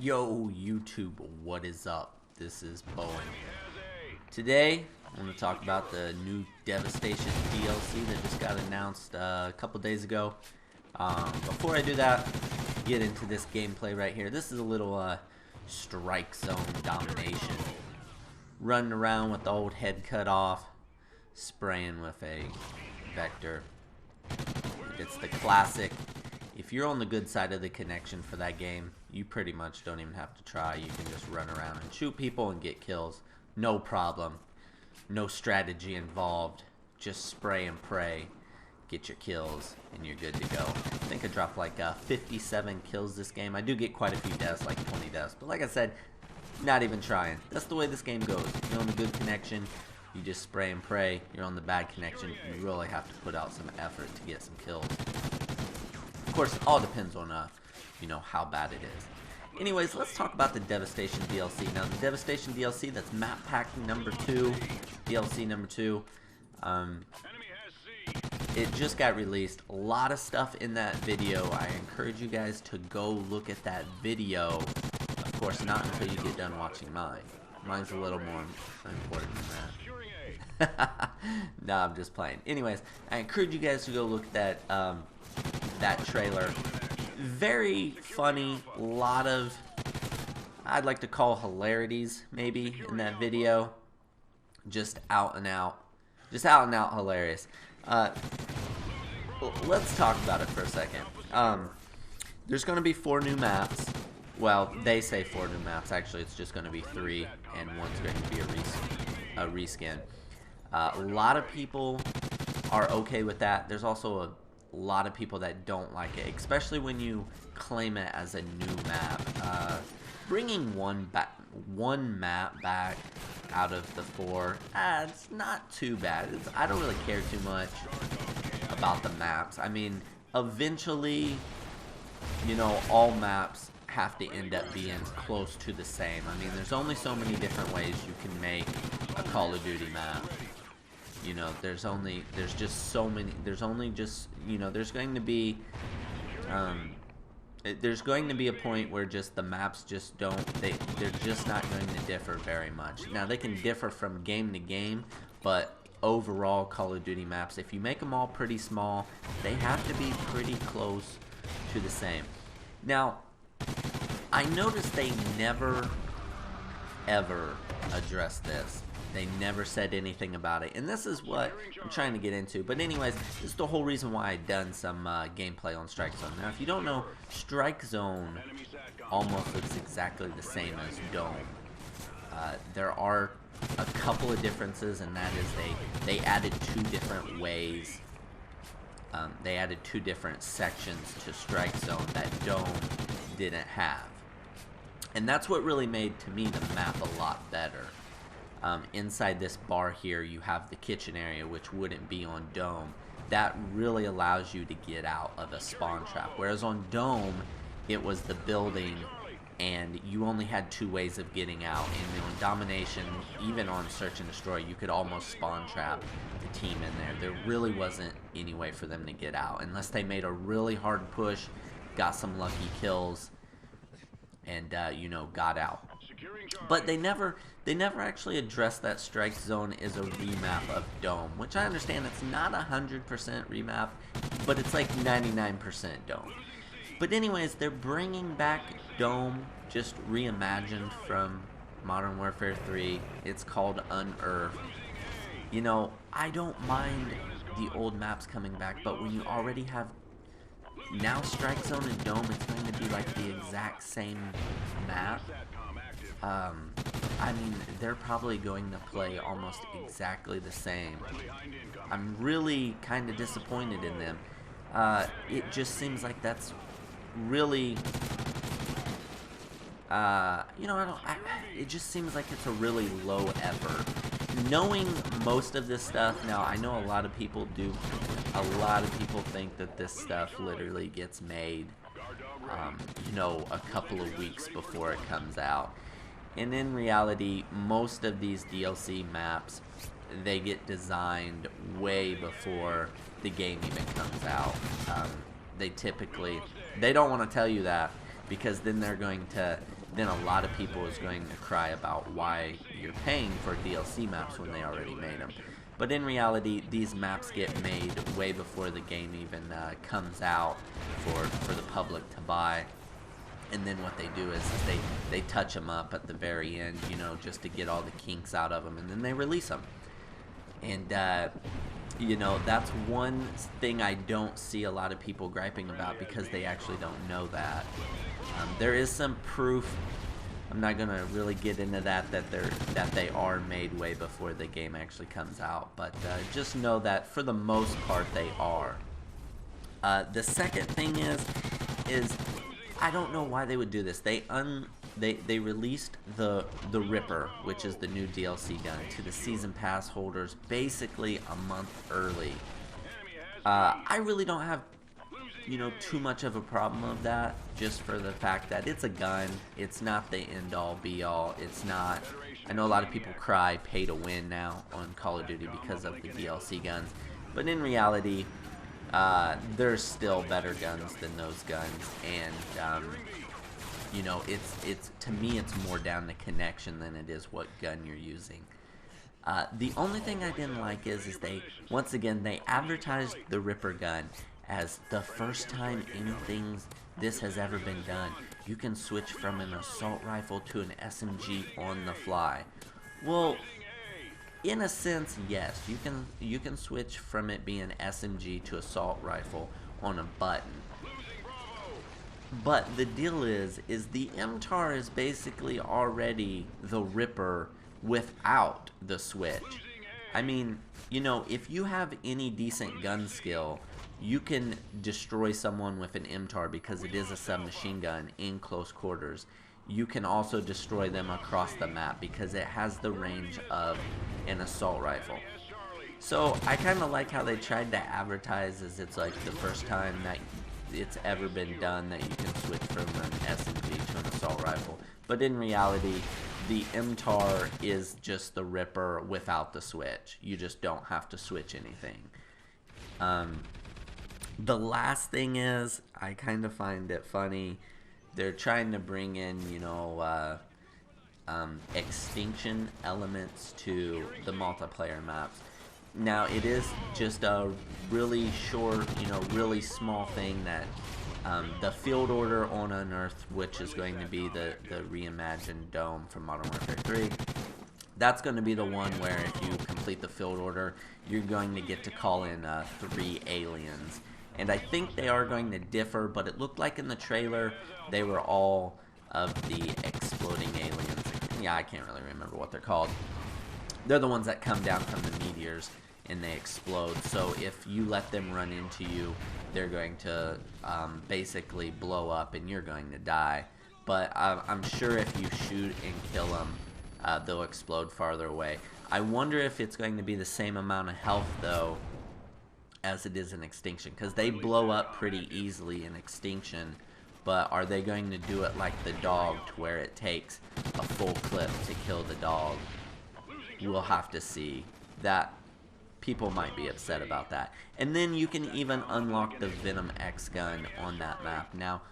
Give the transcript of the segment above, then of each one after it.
Yo, YouTube, what is up? This is Bowen. Today, I'm going to talk about the new Devastation DLC that just got announced a couple days ago. Before I do that, get into this gameplay right here. This is a little strike zone domination. Running around with the old head cut off, spraying with a vector. It's the classic. If you're on the good side of the connection for that game, you pretty much don't even have to try. You can just run around and shoot people and get kills. No problem. No strategy involved. Just spray and pray. Get your kills and you're good to go. I think I dropped like 57 kills this game. I do get quite a few deaths, like 20 deaths. But like I said, not even trying. That's the way this game goes. If you're on the good connection, you just spray and pray. You're on the bad connection, you really have to put out some effort to get some kills. Of course, it all depends on, how bad it is. Anyways, let's talk about the Devastation DLC. Now, the Devastation DLC, that's map pack number 2, DLC number 2. It just got released. A lot of stuff in that video. I encourage you guys to go look at that video. Of course, not until you get done watching mine. Mine's a little more important than that. No, I'm just playing. Anyways, I encourage you guys to go look at that trailer. Very funny, lot of, I'd like to call hilarities maybe in that video. Just out and out hilarious. Let's talk about it for a second. There's going to be 4 new maps. Well, they say 4 new maps. Actually, it's just going to be 3, and one's going to be a reskin. A lot of people are okay with that. There's also a lot of people that don't like it, especially when you claim it as a new map. Bringing one map back out of the 4, it's not too bad. I don't really care too much about the maps. I mean, eventually, all maps have to end up being close to the same. I mean, there's only so many different ways you can make a Call of Duty map. There's going to be a point where just the maps just they're just not going to differ very much. Now, they can differ from game to game, but overall Call of Duty maps, if you make them all pretty small, they have to be pretty close to the same. Now, I noticed they never ever addressed this. They never said anything about it, and this is what I'm trying to get into. But anyways, this is the whole reason why I've done some gameplay on Strike Zone. Now, if you don't know, Strike Zone almost looks exactly the same as Dome. There are a couple of differences, and that is they added 2 different ways. They added 2 different sections to Strike Zone that Dome didn't have. And that's what really made, to me, the map a lot better. Inside this bar here, you have the kitchen area, which wouldn't be on Dome. That really allows you to get out of a spawn trap. Whereas on Dome, it was the building, and you only had 2 ways of getting out. And on Domination, even on Search and Destroy, you could almost spawn trap the team in there. There really wasn't any way for them to get out, unless they made a really hard push, got some lucky kills, and got out. But they never actually addressed that Strike Zone is a remap of Dome, which I understand it's not 100% remap, but it's like 99% Dome. But anyways, they're bringing back Dome, just reimagined from Modern Warfare 3. It's called Unearthed. I don't mind the old maps coming back, but when you already have now Strike Zone and Dome, it's going to be like the exact same map. I mean, they're probably going to play almost exactly the same. I'm really kind of disappointed in them. It just seems like that's really, it just seems like it's a really low effort. Knowing most of this stuff, now I know a lot of people think that this stuff literally gets made, a couple of weeks before it comes out. And in reality, most of these DLC maps, they get designed way before the game even comes out. They don't want to tell you that, because then they're going to then a lot of people is going to cry about why you're paying for DLC maps when they already made them. But in reality, these maps get made way before the game even comes out for the public to buy. And then what they do is they touch them up at the very end, you know, just to get all the kinks out of them, and then they release them. And you know, that's one thing I don't see a lot of people griping about, because they actually don't know that. There is some proof. I'm not gonna really get into that they are made way before the game actually comes out, but just know that for the most part they are. The second thing is I don't know why they would do this. They released the Ripper, which is the new DLC gun, to the season pass holders basically a month early. I really don't have, you know, too much of a problem of that, just for the fact that it's a gun. It's not the end all be all. It's not. I know a lot of people cry pay to win now on Call of Duty because of the DLC guns, but in reality, there's still better guns than those guns, and you know, it's to me it's more down to connection than it is what gun you're using. The only thing I didn't like is they, once again, they advertised the Ripper gun as the first time this has ever been done. You can switch from an assault rifle to an SMG on the fly. Well, in a sense, yes, you can switch from it being SMG to assault rifle on a button. But the deal is the MTAR is basically already the Ripper without the switch. I mean, you know, if you have any decent gun skill, you can destroy someone with an MTAR because it is a submachine gun in close quarters. You can also destroy them across the map because it has the range of an assault rifle. So I kind of like how they tried to advertise as it's like the first time that it's ever been done that you can switch from an SMG to an assault rifle. But in reality, the MTAR is just the Ripper without the switch. You just don't have to switch anything. The last thing is, I kind of find it funny. They're trying to bring in, you know, extinction elements to the multiplayer maps. Now, it is just a really short, you know, really small thing that the field order on Unearthed, which is going to be the reimagined dome from Modern Warfare 3, that's going to be the one where if you complete the field order, you're going to get to call in 3 aliens. And I think they are going to differ, but it looked like in the trailer they were all of the exploding aliens. Yeah, I can't really remember what they're called. They're the ones that come down from the meteors and they explode. So if you let them run into you, they're going to basically blow up and you're going to die. But I'm sure if you shoot and kill them, they'll explode farther away. I wonder if it's going to be the same amount of health, though, as it is in Extinction, because they blow up pretty easily in Extinction. But are they going to do it like the dog, to where it takes a full clip to kill the dog? We'll have to see. That people might be upset about that. And then you can even unlock the Venom X gun on that map. Now,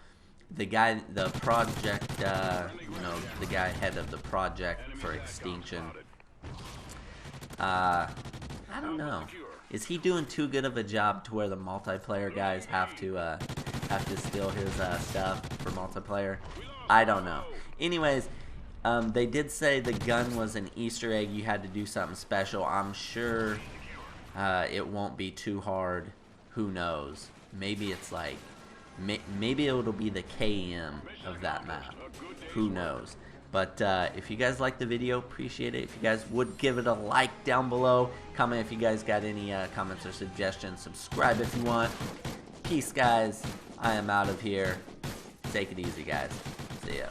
the guy, the project, you know, the guy head of the project for Extinction, I don't know. Is he doing too good of a job to where the multiplayer guys have to steal his stuff for multiplayer? I don't know. Anyways, they did say the gun was an Easter egg. You had to do something special. I'm sure it won't be too hard. Who knows? Maybe it's like, maybe it'll be the KM of that map. Who knows? But if you guys like the video, appreciate it. If you guys would give it a like down below. Comment if you guys got any comments or suggestions. Subscribe if you want. Peace, guys. I am out of here. Take it easy, guys. See ya.